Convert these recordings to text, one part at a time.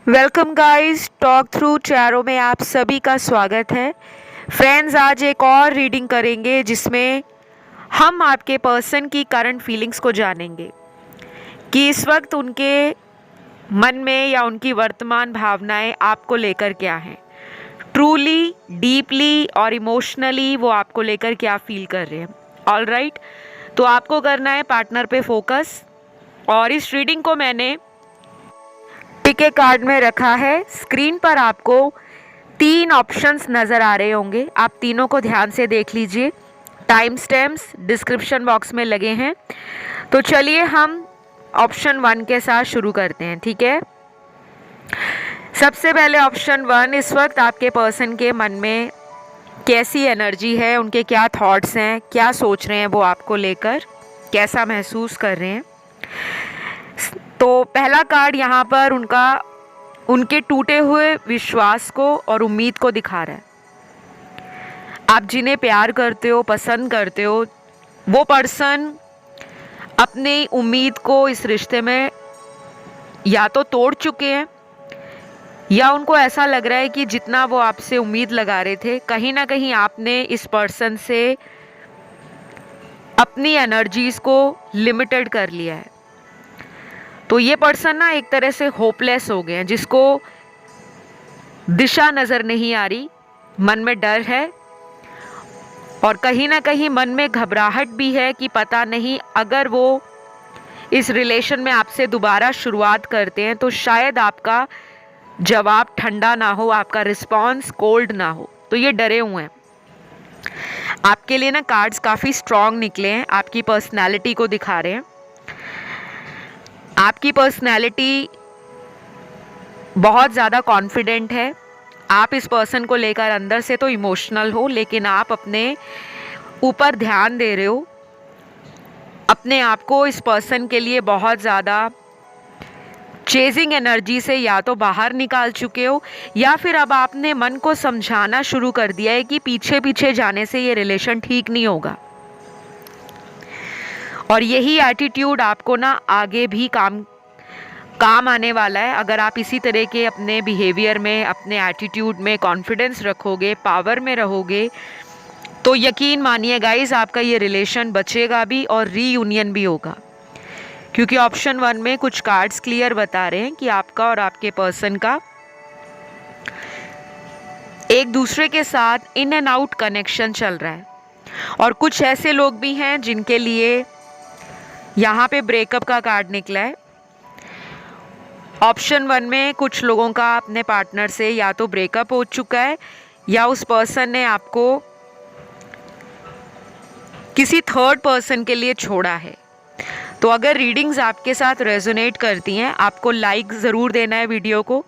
Welcome guys, talk through Chairo में आप सभी का स्वागत है। फ्रेंड्स, आज एक और रीडिंग करेंगे जिसमें हम आपके पर्सन की करंट फीलिंग्स को जानेंगे कि इस वक्त उनके मन में या उनकी वर्तमान भावनाएं आपको लेकर क्या हैं। ट्रूली, डीपली और इमोशनली वो आपको लेकर क्या फील कर रहे हैं। ऑल राइट, तो आपको करना है पार्टनर पे फोकस। और इस रीडिंग को मैंने टिके कार्ड में रखा है। स्क्रीन पर आपको 3 ऑप्शंस नज़र आ रहे होंगे, आप तीनों को ध्यान से देख लीजिए। टाइम स्टैम्प्स डिस्क्रिप्शन बॉक्स में लगे हैं। तो चलिए हम ऑप्शन 1 के साथ शुरू करते हैं, ठीक है। सबसे पहले ऑप्शन 1, इस वक्त आपके पर्सन के मन में कैसी एनर्जी है, उनके क्या थॉट्स हैं, क्या सोच रहे हैं, वो आपको लेकर कैसा महसूस कर रहे हैं। तो पहला कार्ड यहाँ पर उनके टूटे हुए विश्वास को और उम्मीद को दिखा रहा है। आप जिन्हें प्यार करते हो, पसंद करते हो, वो पर्सन अपनी उम्मीद को इस रिश्ते में या तो तोड़ चुके हैं या उनको ऐसा लग रहा है कि जितना वो आपसे उम्मीद लगा रहे थे, कहीं ना कहीं आपने इस पर्सन से अपनी एनर्जीज को लिमिटेड कर लिया है। तो ये पर्सन ना एक तरह से होपलेस हो गए हैं, जिसको दिशा नज़र नहीं आ रही, मन में डर है और कहीं ना कहीं मन में घबराहट भी है कि पता नहीं अगर वो इस रिलेशन में आपसे दोबारा शुरुआत करते हैं तो शायद आपका जवाब ठंडा ना हो, आपका रिस्पॉन्स कोल्ड ना हो। तो ये डरे हुए हैं। आपके लिए ना कार्ड्स काफ़ी स्ट्रॉन्ग निकले हैं, आपकी पर्सनैलिटी को दिखा रहे हैं। आपकी पर्सनैलिटी बहुत ज़्यादा कॉन्फिडेंट है। आप इस पर्सन को लेकर अंदर से तो इमोशनल हो, लेकिन आप अपने ऊपर ध्यान दे रहे हो। अपने आप को इस पर्सन के लिए बहुत ज़्यादा चेजिंग एनर्जी से या तो बाहर निकाल चुके हो या फिर अब आपने मन को समझाना शुरू कर दिया है कि पीछे पीछे जाने से ये रिलेशन ठीक नहीं होगा। और यही एटीट्यूड आपको ना आगे भी काम आने वाला है। अगर आप इसी तरह के अपने बिहेवियर में, अपने एटीट्यूड में कॉन्फिडेंस रखोगे, पावर में रहोगे, तो यकीन मानिए गाइस, आपका ये रिलेशन बचेगा भी और रीयूनियन भी होगा। क्योंकि ऑप्शन 1 में कुछ कार्ड्स क्लियर बता रहे हैं कि आपका और आपके पर्सन का एक दूसरे के साथ इन एंड आउट कनेक्शन चल रहा है। और कुछ ऐसे लोग भी हैं जिनके लिए यहाँ पे ब्रेकअप का कार्ड निकला है। ऑप्शन 1 में कुछ लोगों का अपने पार्टनर से या तो ब्रेकअप हो चुका है या उस पर्सन ने आपको किसी थर्ड पर्सन के लिए छोड़ा है। तो अगर रीडिंग्स आपके साथ रेजोनेट करती हैं, आपको लाइक ज़रूर देना है वीडियो को,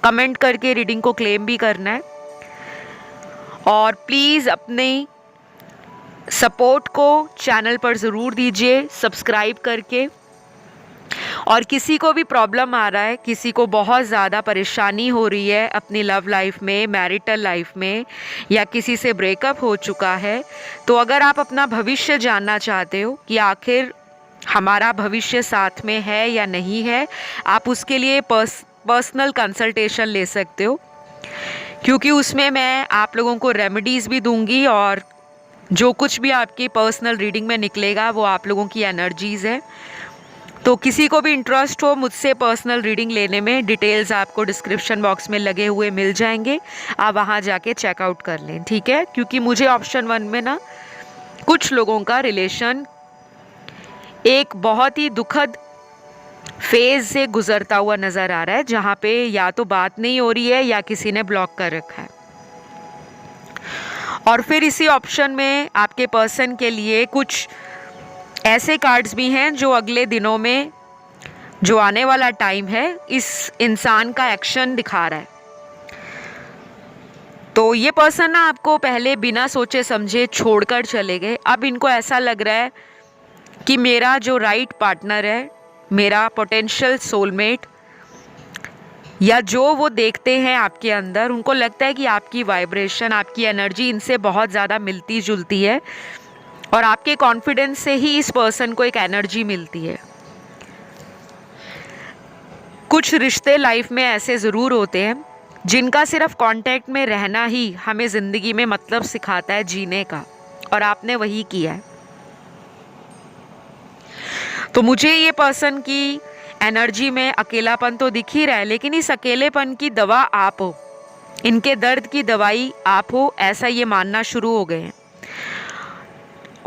कमेंट करके रीडिंग को क्लेम भी करना है और प्लीज़ अपनी सपोर्ट को चैनल पर ज़रूर दीजिए सब्सक्राइब करके। और किसी को भी प्रॉब्लम आ रहा है, किसी को बहुत ज़्यादा परेशानी हो रही है अपनी लव लाइफ में, मैरिटल लाइफ में, या किसी से ब्रेकअप हो चुका है, तो अगर आप अपना भविष्य जानना चाहते हो कि आखिर हमारा भविष्य साथ में है या नहीं है, आप उसके लिए पर्सनल कंसल्टेशन ले सकते हो। क्योंकि उसमें मैं आप लोगों को रेमेडीज़ भी दूंगी और जो कुछ भी आपकी पर्सनल रीडिंग में निकलेगा वो आप लोगों की एनर्जीज़ है। तो किसी को भी इंटरेस्ट हो मुझसे पर्सनल रीडिंग लेने में, डिटेल्स आपको डिस्क्रिप्शन बॉक्स में लगे हुए मिल जाएंगे, आप वहाँ जाके चेकआउट कर लें, ठीक है। क्योंकि मुझे ऑप्शन 1 में ना कुछ लोगों का रिलेशन एक बहुत ही दुखद फेज से गुजरता हुआ नज़र आ रहा है, जहाँ पे या तो बात नहीं हो रही है या किसी ने ब्लॉक कर रखा है। और फिर इसी ऑप्शन में आपके पर्सन के लिए कुछ ऐसे कार्ड्स भी हैं जो अगले दिनों में, जो आने वाला टाइम है, इस इंसान का एक्शन दिखा रहा है। तो ये पर्सन ना आपको पहले बिना सोचे समझे छोड़कर चले गए। अब इनको ऐसा लग रहा है कि मेरा जो राइट पार्टनर है, मेरा पोटेंशियल सोलमेट, या जो वो देखते हैं आपके अंदर, उनको लगता है कि आपकी वाइब्रेशन, आपकी एनर्जी इनसे बहुत ज़्यादा मिलती जुलती है और आपके कॉन्फिडेंस से ही इस पर्सन को एक एनर्जी मिलती है। कुछ रिश्ते लाइफ में ऐसे ज़रूर होते हैं जिनका सिर्फ कांटेक्ट में रहना ही हमें ज़िंदगी में मतलब सिखाता है जीने का, और आपने वही किया है। तो मुझे ये पर्सन की एनर्जी में अकेलापन तो दिख ही रहा है, लेकिन इस अकेलेपन की दवा आप हो, इनके दर्द की दवाई आप हो, ऐसा ये मानना शुरू हो गए हैं।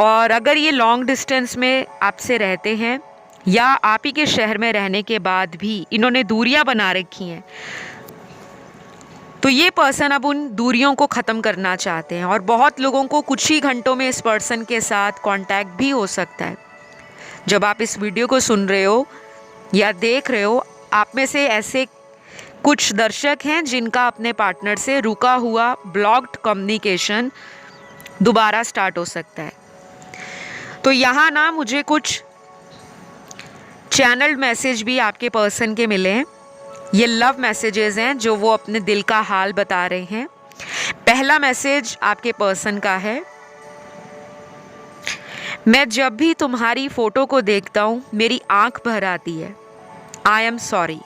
और अगर ये लॉन्ग डिस्टेंस में आपसे रहते हैं या आप ही के शहर में रहने के बाद भी इन्होंने दूरियां बना रखी हैं, तो ये पर्सन अब उन दूरियों को ख़त्म करना चाहते हैं। और बहुत लोगों को कुछ ही घंटों में इस पर्सन के साथ कांटेक्ट भी हो सकता है। जब आप इस वीडियो को सुन रहे हो या देख रहे हो, आप में से ऐसे कुछ दर्शक हैं जिनका अपने पार्टनर से रुका हुआ ब्लॉक्ड कम्युनिकेशन दोबारा स्टार्ट हो सकता है। तो यहाँ ना मुझे कुछ चैनल्ड मैसेज भी आपके पर्सन के मिले हैं। ये लव मैसेजेस हैं जो वो अपने दिल का हाल बता रहे हैं। पहला मैसेज आपके पर्सन का है, मैं जब भी तुम्हारी फ़ोटो को देखता हूँ मेरी आंख भर आती है, आई एम सॉरी।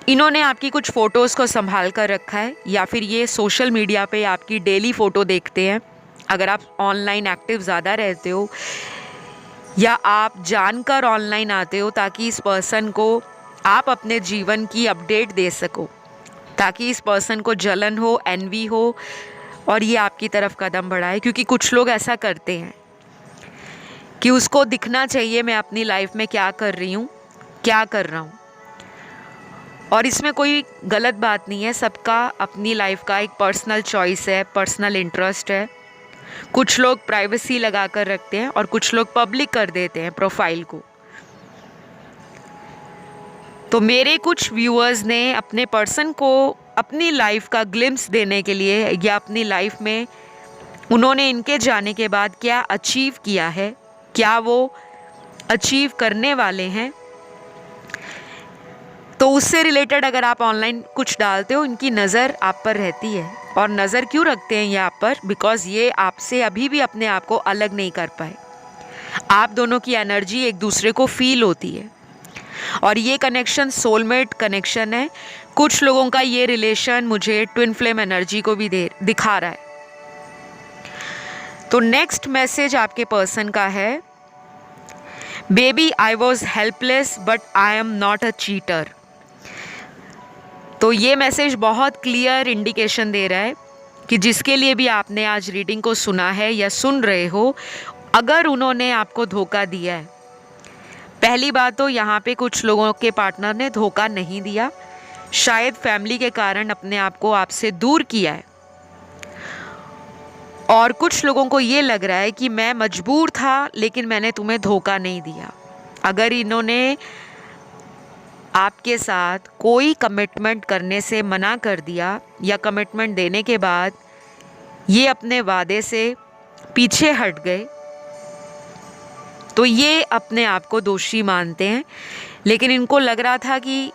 इन्होंने आपकी कुछ फ़ोटोज़ को संभाल कर रखा है, या फिर ये सोशल मीडिया पे आपकी डेली फ़ोटो देखते हैं। अगर आप ऑनलाइन एक्टिव ज़्यादा रहते हो या आप जानकर ऑनलाइन आते हो ताकि इस पर्सन को आप अपने जीवन की अपडेट दे सको, ताकि इस पर्सन को जलन हो, एनवी हो और ये आपकी तरफ कदम बढ़ाए। क्योंकि कुछ लोग ऐसा करते हैं कि उसको दिखना चाहिए मैं अपनी लाइफ में क्या कर रही हूँ, क्या कर रहा हूँ। और इसमें कोई गलत बात नहीं है, सबका अपनी लाइफ का एक पर्सनल चॉइस है, पर्सनल इंटरेस्ट है। कुछ लोग प्राइवेसी लगा कर रखते हैं और कुछ लोग पब्लिक कर देते हैं प्रोफाइल को। तो मेरे कुछ व्यूअर्स ने अपने पर्सन को अपनी लाइफ का ग्लिम्स देने के लिए या अपनी लाइफ में उन्होंने इनके जाने के बाद क्या अचीव किया है, क्या वो अचीव करने वाले हैं, तो उससे रिलेटेड अगर आप ऑनलाइन कुछ डालते हो, इनकी नज़र आप पर रहती है। और नज़र क्यों रखते हैं ये आप पर? बिकॉज़ ये आपसे अभी भी अपने आप को अलग नहीं कर पाए। आप दोनों की एनर्जी एक दूसरे को फील होती है और ये कनेक्शन सोलमेट कनेक्शन है। कुछ लोगों का ये रिलेशन मुझे ट्विन फ्लेम एनर्जी को भी दिखा रहा है। तो नेक्स्ट मैसेज आपके पर्सन का है, baby I was helpless but I am not a cheater. तो ये मैसेज बहुत क्लियर इंडिकेशन दे रहा है कि जिसके लिए भी आपने आज रीडिंग को सुना है या सुन रहे हो, अगर उन्होंने आपको धोखा दिया है, पहली बात तो यहाँ पे कुछ लोगों के पार्टनर ने धोखा नहीं दिया, शायद फैमिली के कारण अपने आप को आपसे दूर किया है। और कुछ लोगों को ये लग रहा है कि मैं मजबूर था लेकिन मैंने तुम्हें धोखा नहीं दिया। अगर इन्होंने आपके साथ कोई कमिटमेंट करने से मना कर दिया या कमिटमेंट देने के बाद ये अपने वादे से पीछे हट गए, तो ये अपने आप को दोषी मानते हैं। लेकिन इनको लग रहा था कि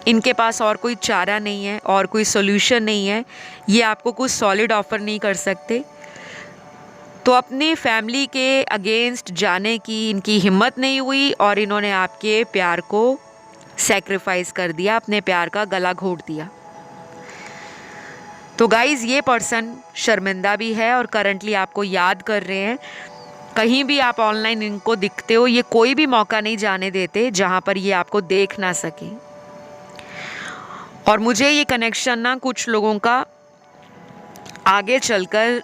इनके पास और कोई चारा नहीं है और कोई सॉल्यूशन नहीं है, ये आपको कुछ सॉलिड ऑफर नहीं कर सकते। तो अपनी फैमिली के अगेंस्ट जाने की इनकी हिम्मत नहीं हुई और इन्होंने आपके प्यार को सैक्रिफाइस कर दिया, अपने प्यार का गला घोट दिया। तो गाइज़, ये पर्सन शर्मिंदा भी है और करंटली आपको याद कर रहे हैं। कहीं भी आप ऑनलाइन इनको दिखते हो, ये कोई भी मौका नहीं जाने देते जहाँ पर ये आपको देख ना सके। और मुझे ये कनेक्शन ना कुछ लोगों का आगे चलकर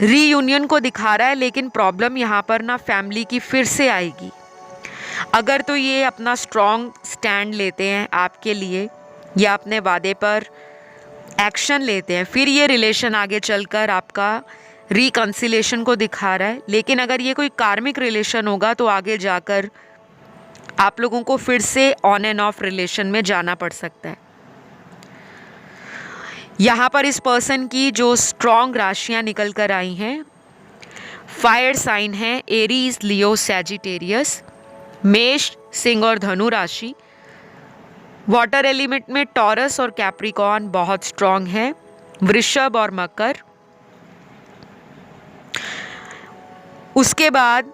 रीयूनियन को दिखा रहा है, लेकिन प्रॉब्लम यहाँ पर ना फैमिली की फिर से आएगी। अगर तो ये अपना स्ट्रॉन्ग स्टैंड लेते हैं आपके लिए या अपने वादे पर एक्शन लेते हैं, फिर ये रिलेशन आगे चलकर आपका रिकंसिलेशन को दिखा रहा है। लेकिन अगर ये कोई कार्मिक रिलेशन होगा तो आगे जाकर आप लोगों को फिर से ऑन एंड ऑफ रिलेशन में जाना पड़ सकता है। यहाँ पर इस पर्सन की जो स्ट्रॉन्ग राशियाँ निकल कर आई हैं, फायर साइन है एरीज, लियो, सैजिटेरियस, मेष, सिंह और धनु राशि। वाटर एलिमेंट में टॉरस और कैप्रिकॉर्न बहुत स्ट्रॉन्ग है, वृषभ और मकर। उसके बाद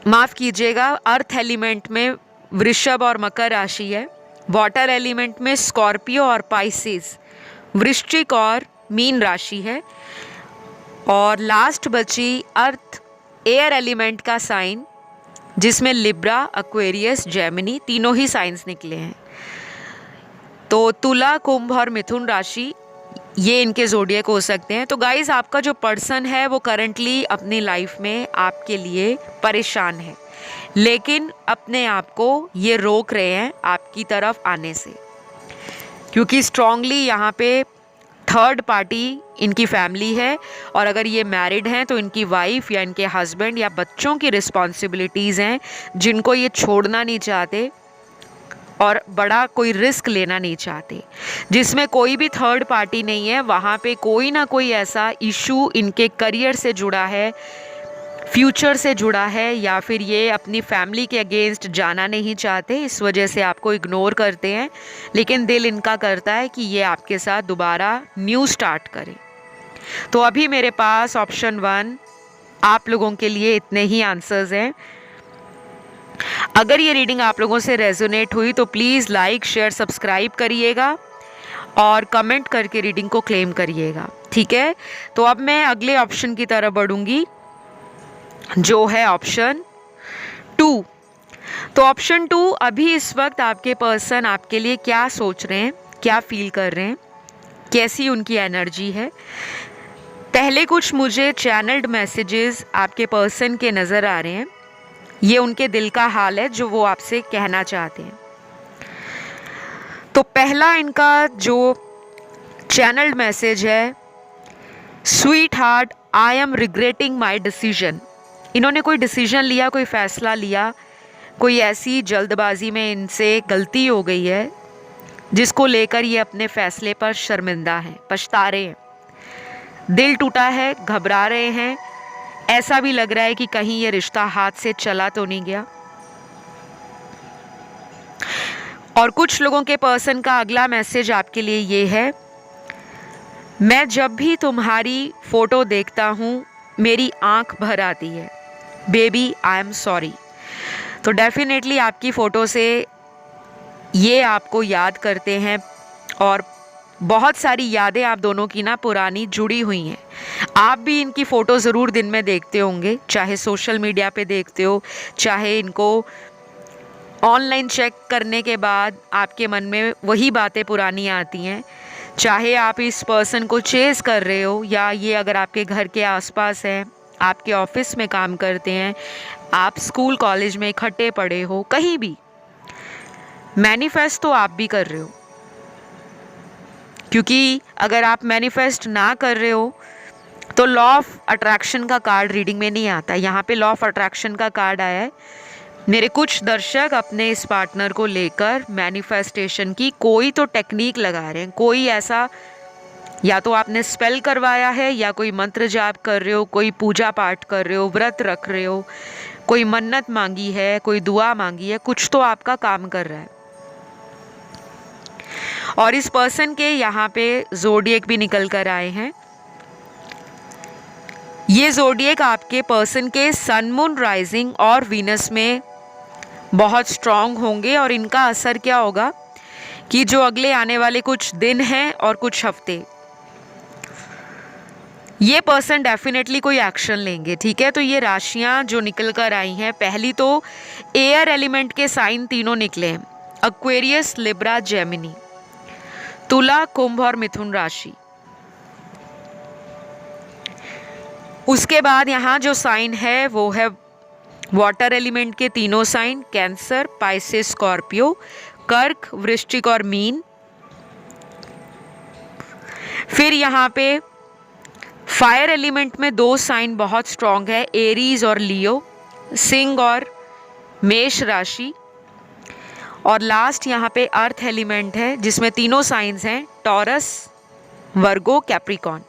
माफ़ कीजिएगा, अर्थ एलिमेंट में वृषभ और मकर राशि है। वाटर एलिमेंट में स्कॉर्पियो और पाइसेस, वृश्चिक और मीन राशि है। और लास्ट बची अर्थ एयर एलिमेंट का साइन, जिसमें लिब्रा, एक्वेरियस, जेमिनी तीनों ही साइंस निकले हैं। तो तुला, कुंभ और मिथुन राशि ये इनके ज़ोडिएक हो सकते हैं। तो गाइस, आपका जो पर्सन है वो करंटली अपनी लाइफ में आपके लिए परेशान है, लेकिन अपने आप को ये रोक रहे हैं आपकी तरफ आने से, क्योंकि स्ट्रांगली यहाँ पे थर्ड पार्टी इनकी फैमिली है। और अगर ये मैरिड हैं तो इनकी वाइफ या इनके हस्बैंड या बच्चों की रिस्पॉन्सिबिलिटीज़ हैं, जिनको ये छोड़ना नहीं चाहते और बड़ा कोई रिस्क लेना नहीं चाहते। जिसमें कोई भी थर्ड पार्टी नहीं है, वहाँ पे कोई ना कोई ऐसा इशू इनके करियर से जुड़ा है, फ्यूचर से जुड़ा है, या फिर ये अपनी फैमिली के अगेंस्ट जाना नहीं चाहते, इस वजह से आपको इग्नोर करते हैं। लेकिन दिल इनका करता है कि ये आपके साथ दोबारा न्यू स्टार्ट करें। तो अभी मेरे पास ऑप्शन 1 आप लोगों के लिए इतने ही आंसर्स हैं। अगर ये रीडिंग आप लोगों से रेजोनेट हुई तो प्लीज़ लाइक, शेयर, सब्सक्राइब करिएगा और कमेंट करके रीडिंग को क्लेम करिएगा, ठीक है। तो अब मैं अगले ऑप्शन की तरफ बढ़ूंगी, जो है ऑप्शन 2। तो ऑप्शन 2, अभी इस वक्त आपके पर्सन आपके लिए क्या सोच रहे हैं, क्या फील कर रहे हैं, कैसी उनकी एनर्जी है। पहले कुछ मुझे चैनल्ड मैसेजेस आपके पर्सन के नज़र आ रहे हैं। ये उनके दिल का हाल है जो वो आपसे कहना चाहते हैं। तो पहला इनका जो चैनल्ड मैसेज है, sweet heart, I am regretting my decision. इन्होंने कोई डिसीजन लिया, कोई फ़ैसला लिया, कोई ऐसी जल्दबाजी में इनसे गलती हो गई है जिसको लेकर ये अपने फ़ैसले पर शर्मिंदा हैं, पछता रहे हैं, दिल टूटा है, घबरा रहे हैं। ऐसा भी लग रहा है कि कहीं ये रिश्ता हाथ से चला तो नहीं गया। और कुछ लोगों के पर्सन का अगला मैसेज आपके लिए ये है, मैं जब भी तुम्हारी फ़ोटो देखता हूँ मेरी आंख भर आती है, बेबी आई एम सॉरी। तो डेफिनेटली आपकी फ़ोटो से ये आपको याद करते हैं और बहुत सारी यादें आप दोनों की ना पुरानी जुड़ी हुई हैं। आप भी इनकी फ़ोटो ज़रूर दिन में देखते होंगे, चाहे सोशल मीडिया पे देखते हो, चाहे इनको ऑनलाइन चेक करने के बाद आपके मन में वही बातें पुरानी आती हैं, चाहे आप इस पर्सन को चेज़ कर रहे हो या ये अगर आपके घर के आसपास है, आपके ऑफिस में काम करते हैं, आप स्कूल कॉलेज में इकट्ठे पढ़े हो, कहीं भी मैनिफेस्ट तो आप भी कर रहे हो। क्योंकि अगर आप मैनिफेस्ट ना कर रहे हो तो लॉ ऑफ अट्रैक्शन का कार्ड रीडिंग में नहीं आता। यहाँ पे लॉ ऑफ अट्रैक्शन का कार्ड आया है। मेरे कुछ दर्शक अपने इस पार्टनर को लेकर मैनिफेस्टेशन की कोई तो टेक्निक लगा रहे हैं, कोई ऐसा या तो आपने स्पेल करवाया है या कोई मंत्र जाप कर रहे हो, कोई पूजा पाठ कर रहे हो, व्रत रख रहे हो, कोई मन्नत मांगी है, कोई दुआ मांगी है, कुछ तो आपका काम कर रहा है। और इस पर्सन के यहाँ पे ज़ोडिएक भी निकल कर आए हैं। ये ज़ोडिएक आपके पर्सन के सन, मून, राइजिंग और वीनस में बहुत स्ट्रॉन्ग होंगे और इनका असर क्या होगा कि जो अगले आने वाले कुछ दिन हैं और कुछ हफ्ते, ये पर्सन डेफिनेटली कोई एक्शन लेंगे, ठीक है। तो ये राशियाँ जो निकल कर आई हैं, पहली तो एयर एलिमेंट के साइन तीनों निकले हैं, एक्वेरियस, लिब्रा, जेमिनी, तुला, कुंभ और मिथुन राशि। उसके बाद यहाँ जो साइन है वो है वाटर एलिमेंट के तीनों साइन, कैंसर, पाइसेस, स्कॉर्पियो, कर्क, वृश्चिक और मीन। फिर यहाँ पे फायर एलिमेंट में 2 साइन बहुत स्ट्रॉन्ग है, एरीज और लियो, सिंह और मेष राशि। और लास्ट यहाँ पे अर्थ एलिमेंट है जिसमें तीनों साइंस हैं, टॉरस, वर्गो, कैप्रिकॉन।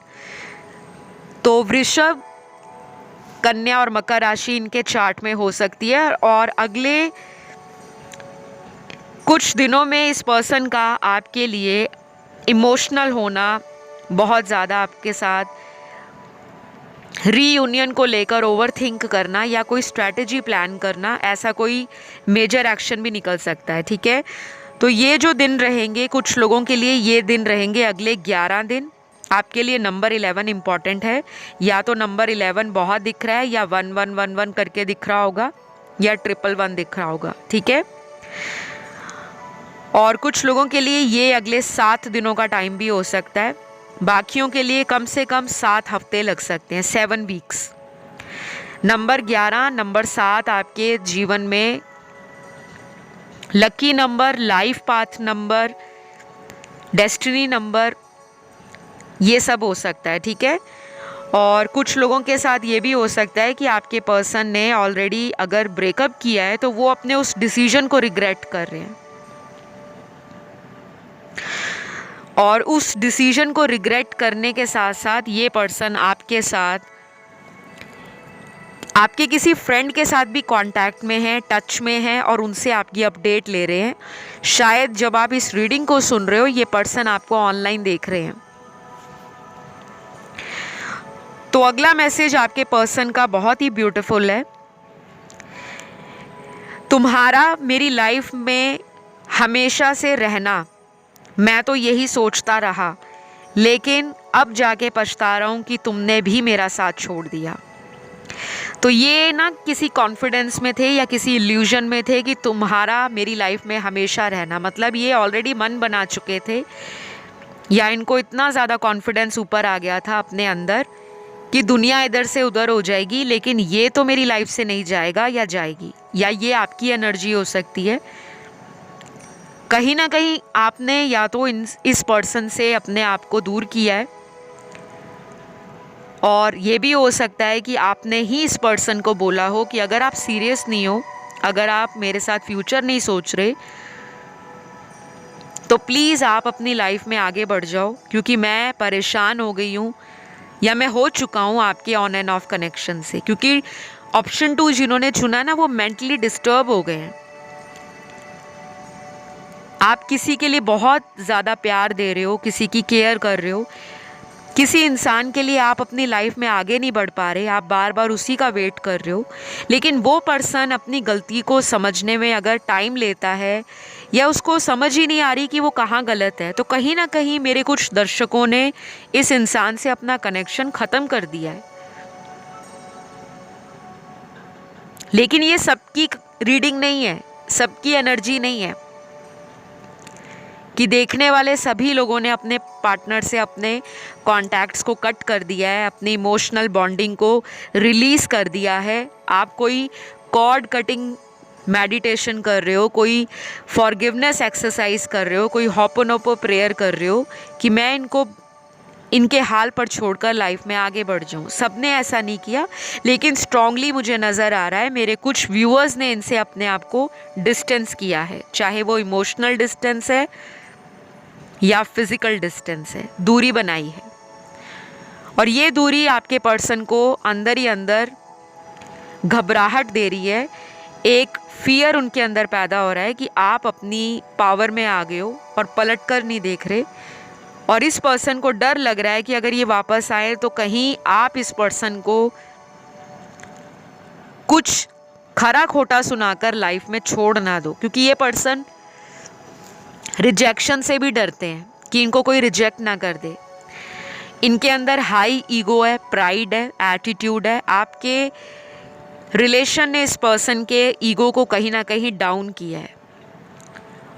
तो वृषभ, कन्या और मकर राशि इनके चार्ट में हो सकती है और अगले कुछ दिनों में इस पर्सन का आपके लिए इमोशनल होना, बहुत ज़्यादा आपके साथ रीयूनियन को लेकर ओवरथिंक करना या कोई स्ट्रैटेजी प्लान करना, ऐसा कोई मेजर एक्शन भी निकल सकता है। ठीक है, तो ये जो दिन रहेंगे कुछ लोगों के लिए, ये दिन रहेंगे अगले 11 दिन। आपके लिए नंबर 11 इम्पॉर्टेंट है। या तो नंबर 11 बहुत दिख रहा है, या 1111 करके दिख रहा होगा, या 111 दिख रहा होगा। ठीक है, और कुछ लोगों के लिए ये अगले 7 दिनों का टाइम भी हो सकता है। बाकियों के लिए कम से कम 7 हफ्ते लग सकते हैं, 7 वीक्स। नंबर 11, नंबर 7 आपके जीवन में lucky number, life path number, destiny number, ये सब हो सकता है। ठीक है, और कुछ लोगों के साथ ये भी हो सकता है कि आपके पर्सन ने ऑलरेडी अगर ब्रेकअप किया है तो वो अपने उस डिसीजन को रिग्रेट कर रहे हैं, और उस डिसीजन को रिग्रेट करने के साथ साथ ये पर्सन आपके साथ, आपके किसी फ्रेंड के साथ भी कांटेक्ट में है, टच में है, और उनसे आपकी अपडेट ले रहे हैं। शायद जब आप इस रीडिंग को सुन रहे हो ये पर्सन आपको ऑनलाइन देख रहे हैं। तो अगला मैसेज आपके पर्सन का बहुत ही ब्यूटीफुल है। तुम्हारा मेरी लाइफ में हमेशा से रहना, मैं तो यही सोचता रहा, लेकिन अब जाके पछता रहा हूँ कि तुमने भी मेरा साथ छोड़ दिया। तो ये ना किसी कॉन्फिडेंस में थे या किसी इल्यूजन में थे कि तुम्हारा मेरी लाइफ में हमेशा रहना, मतलब ये ऑलरेडी मन बना चुके थे, या इनको इतना ज़्यादा कॉन्फिडेंस ऊपर आ गया था अपने अंदर कि दुनिया इधर से उधर हो जाएगी लेकिन ये तो मेरी लाइफ से नहीं जाएगा या जाएगी। या ये आपकी एनर्जी हो सकती है। कहीं ना कहीं आपने या तो इस पर्सन से अपने आप को दूर किया है, और ये भी हो सकता है कि आपने ही इस पर्सन को बोला हो कि अगर आप सीरियस नहीं हो, अगर आप मेरे साथ फ्यूचर नहीं सोच रहे, तो प्लीज़ आप अपनी लाइफ में आगे बढ़ जाओ, क्योंकि मैं परेशान हो गई हूँ या मैं हो चुका हूँ आपके ऑन एंड ऑफ कनेक्शन से। क्योंकि ऑप्शन 2 जिन्होंने चुना ना, वो मेंटली डिस्टर्ब हो गए हैं। आप किसी के लिए बहुत ज़्यादा प्यार दे रहे हो, किसी की केयर कर रहे हो, किसी इंसान के लिए आप अपनी लाइफ में आगे नहीं बढ़ पा रहे, आप बार बार उसी का वेट कर रहे हो, लेकिन वो पर्सन अपनी गलती को समझने में अगर टाइम लेता है या उसको समझ ही नहीं आ रही कि वो कहाँ गलत है, तो कहीं ना कहीं मेरे कुछ दर्शकों ने इस इंसान से अपना कनेक्शन ख़त्म कर दिया है। लेकिन ये सबकी रीडिंग नहीं है, सबकी एनर्जी नहीं है कि देखने वाले सभी लोगों ने अपने पार्टनर से अपने कॉन्टैक्ट्स को कट कर दिया है, अपनी इमोशनल बॉन्डिंग को रिलीज़ कर दिया है। आप कोई कॉर्ड कटिंग मेडिटेशन कर रहे हो, कोई फॉरगिवनेस एक्सरसाइज कर रहे हो, कोई होपोनोपो प्रेयर कर रहे हो कि मैं इनके हाल पर छोड़कर लाइफ में आगे बढ़ जाऊं। सबने ऐसा नहीं किया, लेकिन स्ट्रांगली मुझे नज़र आ रहा है मेरे कुछ व्यूअर्स ने इनसे अपने आप को डिस्टेंस किया है, चाहे वो इमोशनल डिस्टेंस है या फिजिकल डिस्टेंस है, दूरी बनाई है। और ये दूरी आपके पर्सन को अंदर ही अंदर घबराहट दे रही है, एक फियर उनके अंदर पैदा हो रहा है कि आप अपनी पावर में आ गए हो और पलट कर नहीं देख रहे। और इस पर्सन को डर लग रहा है कि अगर ये वापस आए तो कहीं आप इस पर्सन को कुछ खरा खोटा सुनाकर लाइफ में छोड़ ना दो, क्योंकि ये पर्सन रिजेक्शन से भी डरते हैं कि इनको कोई रिजेक्ट ना कर दे। इनके अंदर हाई ईगो है, प्राइड है, एटीट्यूड है। आपके रिलेशन ने इस पर्सन के ईगो को कहीं ना कहीं डाउन किया है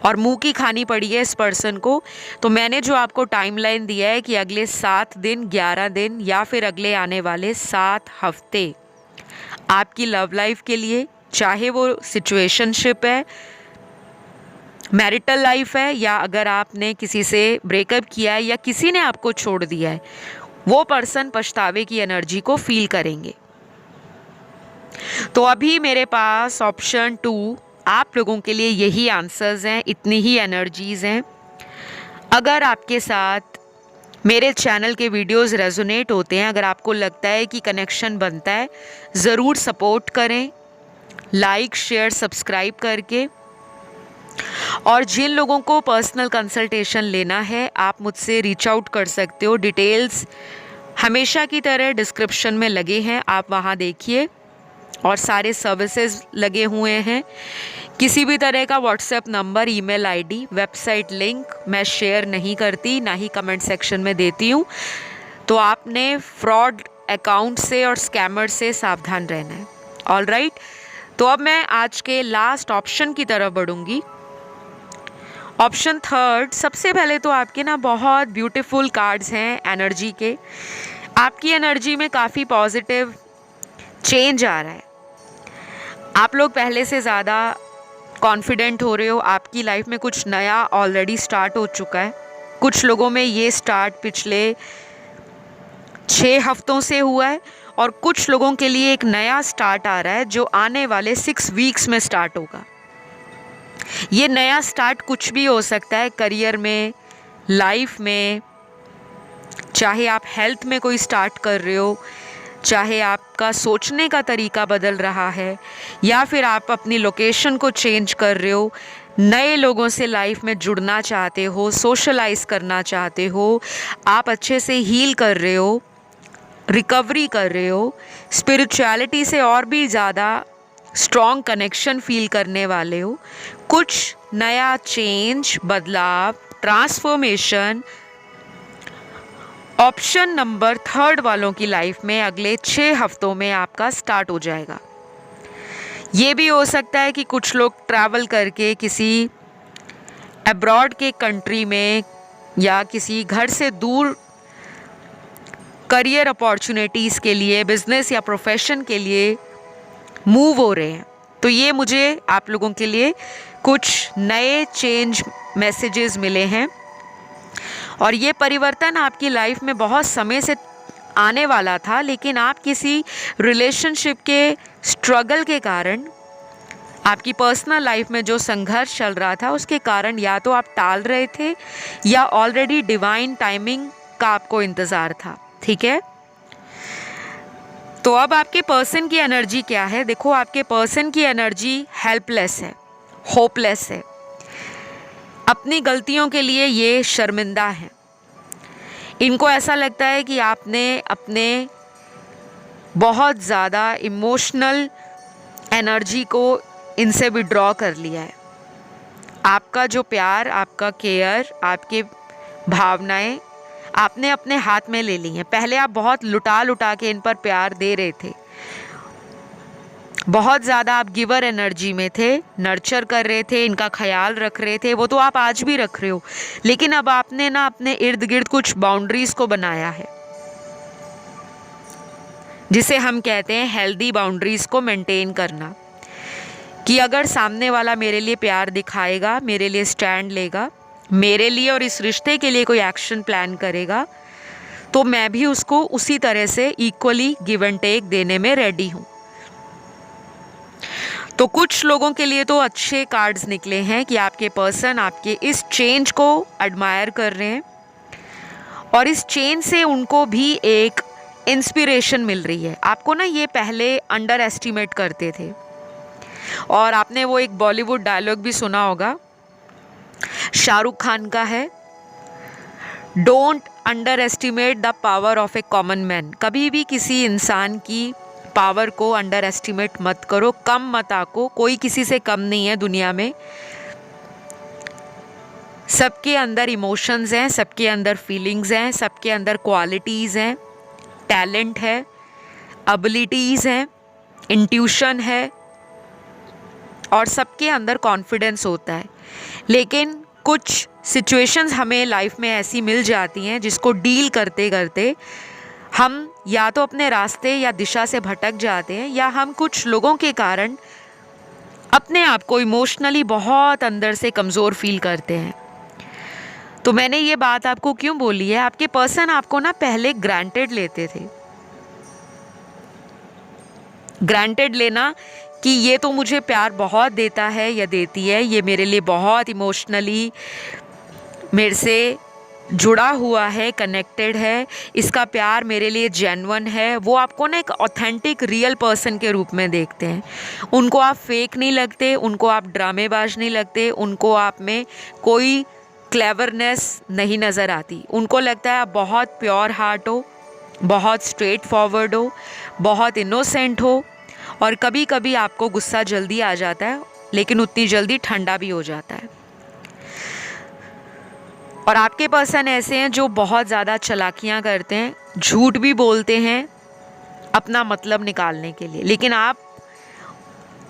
और मुंह की खानी पड़ी है इस पर्सन को। तो मैंने जो आपको टाइमलाइन दिया है कि अगले 7 दिन, 11 दिन या फिर अगले आने वाले 7 हफ्ते आपकी लव लाइफ के लिए, चाहे वो सिचुएशनशिप है, मैरिटल लाइफ है, या अगर आपने किसी से ब्रेकअप किया है या किसी ने आपको छोड़ दिया है, वो पर्सन पछतावे की एनर्जी को फील करेंगे। तो अभी मेरे पास ऑप्शन 2 आप लोगों के लिए यही आंसर्स हैं, इतनी ही एनर्जीज़ हैं। अगर आपके साथ मेरे चैनल के वीडियोस रेजोनेट होते हैं, अगर आपको लगता है कि कनेक्शन बनता है, ज़रूर सपोर्ट करें, लाइक शेयर सब्सक्राइब करके। और जिन लोगों को पर्सनल कंसल्टेशन लेना है, आप मुझसे रीच आउट कर सकते हो। डिटेल्स हमेशा की तरह डिस्क्रिप्शन में लगे हैं, आप वहाँ देखिए, और सारे सर्विसेज लगे हुए हैं। किसी भी तरह का WhatsApp number, email ID, website link मैं शेयर नहीं करती, ना ही कमेंट सेक्शन में देती हूँ। तो आपने फ्रॉड अकाउंट से और स्कैमर से सावधान रहना है। ऑल राइट, तो अब मैं आज के लास्ट ऑप्शन की तरफ बढ़ूँगी। ऑप्शन थर्ड, सबसे पहले तो आपके ना बहुत ब्यूटीफुल कार्ड्स हैं एनर्जी के। आपकी एनर्जी में काफ़ी पॉजिटिव चेंज आ रहा है। आप लोग पहले से ज़्यादा कॉन्फिडेंट हो रहे हो। आपकी लाइफ में कुछ नया ऑलरेडी स्टार्ट हो चुका है। कुछ लोगों में ये स्टार्ट पिछले 6 हफ्तों से हुआ है, और कुछ लोगों के लिए एक नया स्टार्ट आ रहा है जो आने वाले 6 वीक्स में स्टार्ट होगा। ये नया स्टार्ट कुछ भी हो सकता है, करियर में, लाइफ में, चाहे आप हेल्थ में कोई स्टार्ट कर रहे हो, चाहे आपका सोचने का तरीका बदल रहा है, या फिर आप अपनी लोकेशन को चेंज कर रहे हो, नए लोगों से लाइफ में जुड़ना चाहते हो, सोशलाइज करना चाहते हो, आप अच्छे से हील कर रहे हो, रिकवरी कर रहे हो, स्पिरिचुअलिटी से और भी ज़्यादा स्ट्रॉन्ग कनेक्शन फील करने वाले हो, कुछ नया चेंज, बदलाव, ट्रांसफॉर्मेशन ऑप्शन नंबर थर्ड वालों की लाइफ में अगले 6 हफ्तों में आपका स्टार्ट हो जाएगा। ये भी हो सकता है कि कुछ लोग ट्रैवल करके किसी अब्रॉड के कंट्री में या किसी घर से दूर करियर अपॉर्चुनिटीज़ के लिए, बिजनेस या प्रोफेशन के लिए मूव हो रहे हैं। तो ये मुझे आप लोगों के लिए कुछ नए चेंज मैसेजेस मिले हैं, और ये परिवर्तन आपकी लाइफ में बहुत समय से आने वाला था, लेकिन आप किसी रिलेशनशिप के स्ट्रगल के कारण, आपकी पर्सनल लाइफ में जो संघर्ष चल रहा था उसके कारण या तो आप टाल रहे थे या ऑलरेडी डिवाइन टाइमिंग का आपको इंतज़ार था। ठीक है, तो अब आपके पर्सन की एनर्जी क्या है? देखो, आपके पर्सन की एनर्जी हेल्पलेस है, होपलेस है, अपनी गलतियों के लिए ये शर्मिंदा है। इनको ऐसा लगता है कि आपने अपने बहुत ज़्यादा इमोशनल एनर्जी को इनसे विड्रॉ कर लिया है। आपका जो प्यार, आपका केयर, आपके भावनाएं आपने अपने हाथ में ले ली हैं। पहले आप बहुत लुटा लुटा के इन पर प्यार दे रहे थे, बहुत ज़्यादा आप गिवर एनर्जी में थे, नर्चर कर रहे थे, इनका ख्याल रख रहे थे। वो तो आप आज भी रख रहे हो, लेकिन अब आपने ना अपने इर्द गिर्द कुछ बाउंड्रीज को बनाया है, जिसे हम कहते हैं हेल्दी बाउंड्रीज को मेंटेन करना, कि अगर सामने वाला मेरे लिए प्यार दिखाएगा, मेरे लिए स्टैंड लेगा, मेरे लिए और इस रिश्ते के लिए कोई एक्शन प्लान करेगा, तो मैं भी उसको उसी तरह से इक्वली गिव एंड टेक देने में रेडी हूँ। तो कुछ लोगों के लिए तो अच्छे कार्ड्स निकले हैं कि आपके पर्सन आपके इस चेंज को एडमायर कर रहे हैं, और इस चेंज से उनको भी एक इंस्पिरेशन मिल रही है। आपको ना ये पहले अंडर एस्टिमेट करते थे, और आपने वो एक बॉलीवुड डायलॉग भी सुना होगा, शाहरुख खान का है, don't under estimate the power of A common man. कभी भी किसी इंसान की पावर को अंडर एस्टिमेट मत करो, कम मत आको। कोई किसी से कम नहीं है दुनिया में। सबके अंदर इमोशंस हैं, सबके अंदर फीलिंग्स हैं, सबके अंदर क्वालिटीज़ हैं, टैलेंट है, एबिलिटीज़ हैं, इंट्यूशन है, और सबके अंदर कॉन्फिडेंस होता है। लेकिन कुछ सिचुएशंस हमें लाइफ में ऐसी मिल जाती हैं जिसको डील करते करते हम या तो अपने रास्ते या दिशा से भटक जाते हैं, या हम कुछ लोगों के कारण अपने आप को इमोशनली बहुत अंदर से कमज़ोर फील करते हैं। तो मैंने ये बात आपको क्यों बोली है? आपके पर्सन आपको ना पहले ग्रांटेड लेते थे। ग्रांटेड लेना कि ये तो मुझे प्यार बहुत देता है या देती है, ये मेरे लिए बहुत इमोशनली मेरे से जुड़ा हुआ है, कनेक्टेड है, इसका प्यार मेरे लिए जेन्युइन है। वो आपको ना एक ऑथेंटिक रियल पर्सन के रूप में देखते हैं। उनको आप फेक नहीं लगते, उनको आप ड्रामेबाज नहीं लगते, उनको आप में कोई क्लेवरनेस नहीं नज़र आती। उनको लगता है आप बहुत प्योर हार्ट हो, बहुत स्ट्रेट फॉरवर्ड हो, बहुत इनोसेंट हो, और कभी कभी आपको गुस्सा जल्दी आ जाता है लेकिन उतनी जल्दी ठंडा भी हो जाता है। और आपके पर्सन ऐसे हैं जो बहुत ज़्यादा चालाकियाँ करते हैं, झूठ भी बोलते हैं अपना मतलब निकालने के लिए। लेकिन आप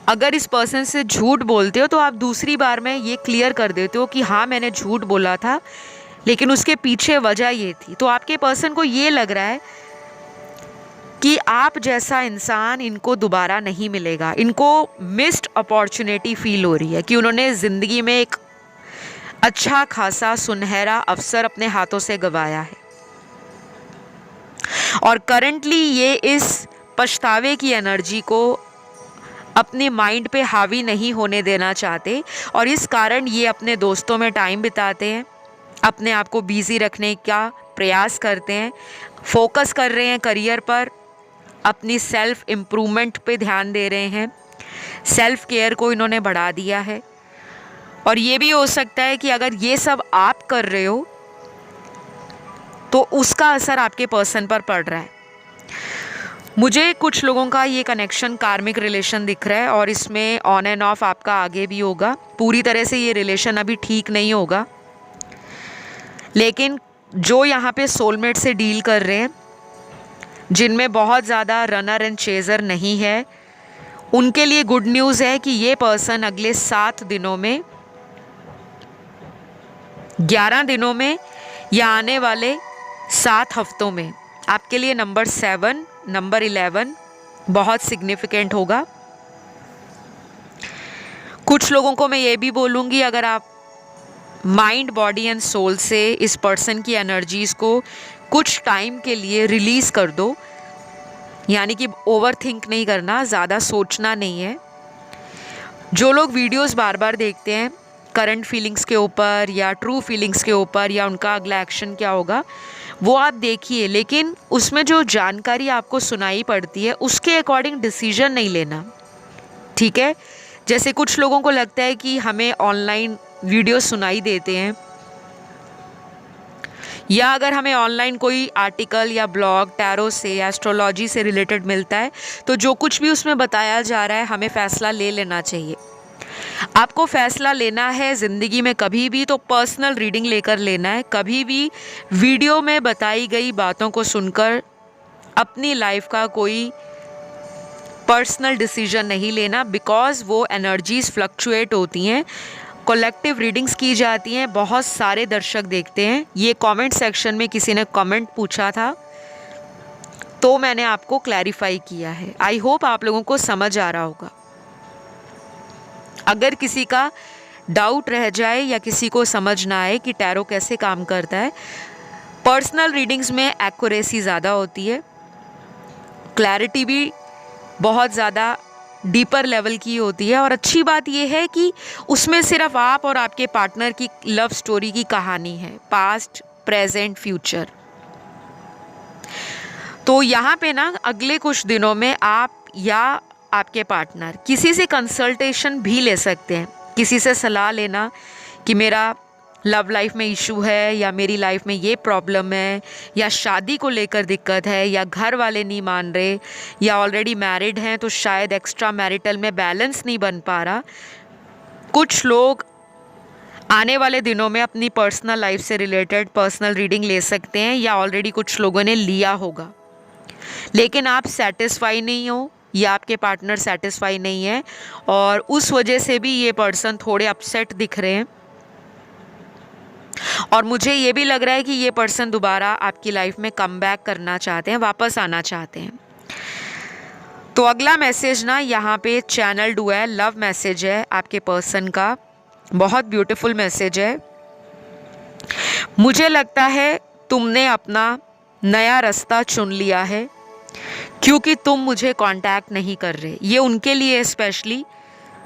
अगर इस पर्सन से झूठ बोलते हो तो आप दूसरी बार में ये क्लियर कर देते हो कि हाँ मैंने झूठ बोला था, लेकिन उसके पीछे वजह ये थी। तो आपके पर्सन को ये लग रहा है कि आप जैसा इंसान इनको दोबारा नहीं मिलेगा। इनको मिस्ड अपॉर्चुनिटी फील हो रही है कि उन्होंने ज़िंदगी में एक अच्छा खासा सुनहरा अवसर अपने हाथों से गंवाया है, और करंटली ये इस पछतावे की एनर्जी को अपने माइंड पे हावी नहीं होने देना चाहते, और इस कारण ये अपने दोस्तों में टाइम बिताते हैं, अपने आप को बिजी रखने का प्रयास करते हैं, फोकस कर रहे हैं करियर पर, अपनी सेल्फ इम्प्रूवमेंट पे ध्यान दे रहे हैं, सेल्फ केयर को इन्होंने बढ़ा दिया है। और ये भी हो सकता है कि अगर ये सब आप कर रहे हो तो उसका असर आपके पर्सन पर पड़ रहा है। मुझे कुछ लोगों का ये कनेक्शन कार्मिक रिलेशन दिख रहा है, और इसमें ऑन एंड ऑफ आपका आगे भी होगा। पूरी तरह से ये रिलेशन अभी ठीक नहीं होगा, लेकिन जो यहाँ पे सोलमेट से डील कर रहे हैं, जिनमें बहुत ज़्यादा रनर एंड चेज़र नहीं है, उनके लिए गुड न्यूज़ है कि ये पर्सन अगले 7 दिनों में, 11 दिनों में, या आने वाले 7 हफ्तों में आपके लिए नंबर 7, नंबर 11 बहुत सिग्निफिकेंट होगा। कुछ लोगों को मैं ये भी बोलूँगी, अगर आप माइंड, बॉडी एंड सोल से इस पर्सन की एनर्जीज़ को कुछ टाइम के लिए रिलीज़ कर दो, यानी कि ओवर थिंक नहीं करना, ज़्यादा सोचना नहीं है। जो लोग वीडियोस बार बार देखते हैं करंट फीलिंग्स के ऊपर या ट्रू फीलिंग्स के ऊपर, या उनका अगला एक्शन क्या होगा, वो आप देखिए, लेकिन उसमें जो जानकारी आपको सुनाई पड़ती है उसके अकॉर्डिंग डिसीजन नहीं लेना, ठीक है। जैसे कुछ लोगों को लगता है कि हमें ऑनलाइन वीडियो सुनाई देते हैं, या अगर हमें ऑनलाइन कोई आर्टिकल या ब्लॉग टैरो से या एस्ट्रोलॉजी से रिलेटेड मिलता है तो जो कुछ भी उसमें बताया जा रहा है हमें फ़ैसला ले लेना चाहिए। आपको फ़ैसला लेना है ज़िंदगी में कभी भी तो पर्सनल रीडिंग लेकर लेना है। कभी भी वीडियो में बताई गई बातों को सुनकर अपनी लाइफ का कोई पर्सनल डिसीजन नहीं लेना, बिकॉज़ वो एनर्जीज़ फ्लक्चुएट होती हैं। कलेक्टिव रीडिंग्स की जाती हैं, बहुत सारे दर्शक देखते हैं। ये कमेंट सेक्शन में किसी ने कमेंट पूछा था तो मैंने आपको क्लैरिफाई किया है। आई होप आप लोगों को समझ आ रहा होगा। अगर किसी का डाउट रह जाए या किसी को समझ ना आए कि टैरो कैसे काम करता है, पर्सनल रीडिंग्स में एक्यूरेसी ज़्यादा होती है, क्लैरिटी भी बहुत ज़्यादा डीपर लेवल की होती है, और अच्छी बात यह है कि उसमें सिर्फ आप और आपके पार्टनर की लव स्टोरी की कहानी है, पास्ट, प्रेजेंट, फ्यूचर। तो यहाँ पे ना अगले कुछ दिनों में आप या आपके पार्टनर किसी से कंसल्टेशन भी ले सकते हैं, किसी से सलाह लेना कि मेरा लव लाइफ में इशू है, या मेरी लाइफ में ये प्रॉब्लम है, या शादी को लेकर दिक्कत है, या घर वाले नहीं मान रहे, या ऑलरेडी मैरिड हैं तो शायद एक्स्ट्रा मैरिटल में बैलेंस नहीं बन पा रहा। कुछ लोग आने वाले दिनों में अपनी पर्सनल लाइफ से रिलेटेड पर्सनल रीडिंग ले सकते हैं, या ऑलरेडी कुछ लोगों ने लिया होगा, लेकिन आप सेटिस्फाई नहीं हो या आपके पार्टनर सेटिस्फाई नहीं है, और उस वजह से भी ये पर्सन थोड़े अपसेट दिख रहे हैं। और मुझे ये भी लग रहा है कि ये पर्सन दोबारा आपकी लाइफ में कम बैक करना चाहते हैं, वापस आना चाहते हैं। तो अगला मैसेज ना यहाँ पे चैनल्ड हुआ है, लव मैसेज है आपके पर्सन का, बहुत ब्यूटीफुल मैसेज है। मुझे लगता है तुमने अपना नया रास्ता चुन लिया है क्योंकि तुम मुझे कांटेक्ट नहीं कर रहे। ये उनके लिए स्पेशली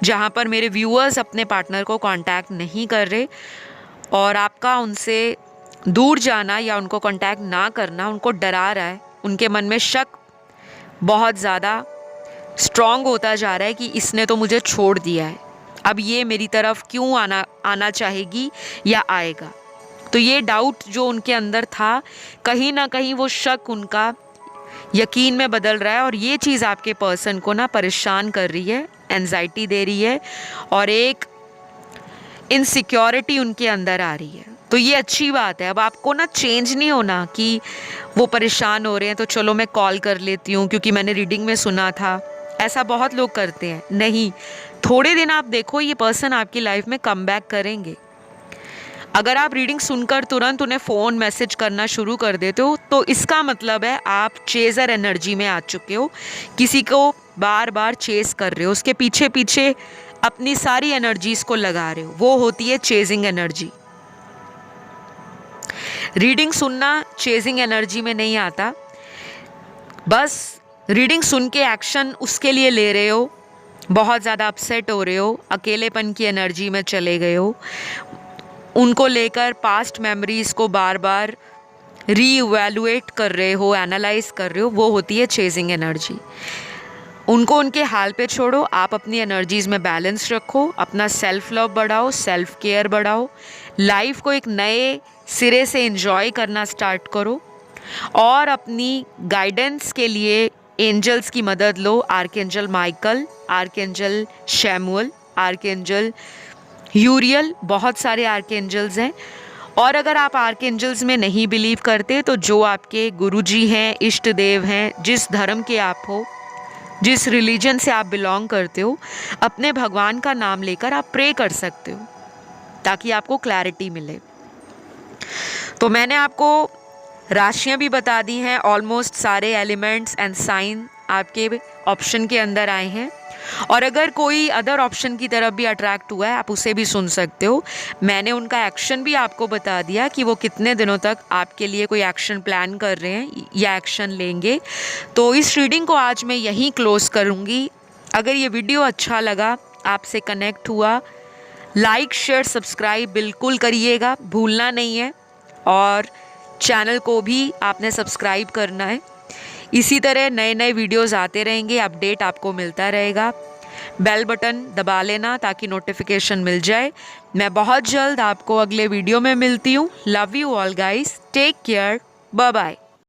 जहाँ पर मेरे व्यूअर्स अपने पार्टनर को कांटेक्ट नहीं कर रहे, और आपका उनसे दूर जाना या उनको कांटेक्ट ना करना उनको डरा रहा है। उनके मन में शक बहुत ज़्यादा स्ट्रॉन्ग होता जा रहा है कि इसने तो मुझे छोड़ दिया है, अब ये मेरी तरफ क्यों आना चाहेगी या आएगा। तो ये डाउट जो उनके अंदर था, कहीं ना कहीं वो शक उनका यकीन में बदल रहा है और ये चीज़ आपके पर्सन को ना परेशान कर रही है, एंजाइटी दे रही है और एक इनसिक्योरिटी उनके अंदर आ रही है। तो ये अच्छी बात है। अब आपको ना चेंज नहीं होना कि वो परेशान हो रहे हैं तो चलो मैं कॉल कर लेती हूँ क्योंकि मैंने रीडिंग में सुना था। ऐसा बहुत लोग करते हैं। नहीं, थोड़े दिन आप देखो, ये पर्सन आपकी लाइफ में कम बैक करेंगे। अगर आप रीडिंग सुनकर तुरंत उन्हें फ़ोन मैसेज करना शुरू कर देते हो तो इसका मतलब है आप चेज़र एनर्जी में आ चुके हो, किसी को बार बार चेज़ कर रहे हो, उसके पीछे पीछे अपनी सारी एनर्जीज़ को लगा रहे हो। वो होती है चेजिंग एनर्जी। रीडिंग सुनना चेजिंग एनर्जी में नहीं आता। बस रीडिंग सुन के एक्शन उसके लिए ले रहे हो, बहुत ज़्यादा अपसेट हो रहे हो, अकेलेपन की एनर्जी में चले गए हो, उनको लेकर पास्ट मेमोरीज़ को बार बार रीइवैल्यूएट कर रहे हो, एनालाइज कर रहे हो, वो होती है चेजिंग एनर्जी। उनको उनके हाल पे छोड़ो, आप अपनी एनर्जीज़ में बैलेंस रखो, अपना सेल्फ लव बढ़ाओ, सेल्फ केयर बढ़ाओ, लाइफ को एक नए सिरे से एंजॉय करना स्टार्ट करो और अपनी गाइडेंस के लिए एंजल्स की मदद लो। Archangel Michael, archangel Samuel, archangel Uriel, बहुत सारे आर्कएंजल्स हैं। और अगर आप आर्कएंजल्स में नहीं बिलीव करते तो जो आपके गुरुजी हैं, इष्ट देव हैं, जिस धर्म के आप हो, जिस रिलीजन से आप बिलोंग करते हो, अपने भगवान का नाम लेकर आप प्रे कर सकते हो ताकि आपको क्लैरिटी मिले। तो मैंने आपको राशियां भी बता दी हैं। ऑलमोस्ट सारे एलिमेंट्स एंड साइन आपके ऑप्शन के अंदर आए हैं और अगर कोई अदर ऑप्शन की तरफ भी अट्रैक्ट हुआ है आप उसे भी सुन सकते हो। मैंने उनका एक्शन भी आपको बता दिया कि वो कितने दिनों तक आपके लिए कोई एक्शन प्लान कर रहे हैं या एक्शन लेंगे। तो इस रीडिंग को आज मैं यहीं क्लोज करूँगी। अगर ये वीडियो अच्छा लगा, आपसे कनेक्ट हुआ, लाइक शेयर सब्सक्राइब बिल्कुल करिएगा, भूलना नहीं है। और चैनल को भी आपने सब्सक्राइब करना है। इसी तरह नए नए वीडियोस आते रहेंगे, अपडेट आपको मिलता रहेगा। बेल बटन दबा लेना ताकि नोटिफिकेशन मिल जाए। मैं बहुत जल्द आपको अगले वीडियो में मिलती हूँ। Love you all guys, take care, bye bye.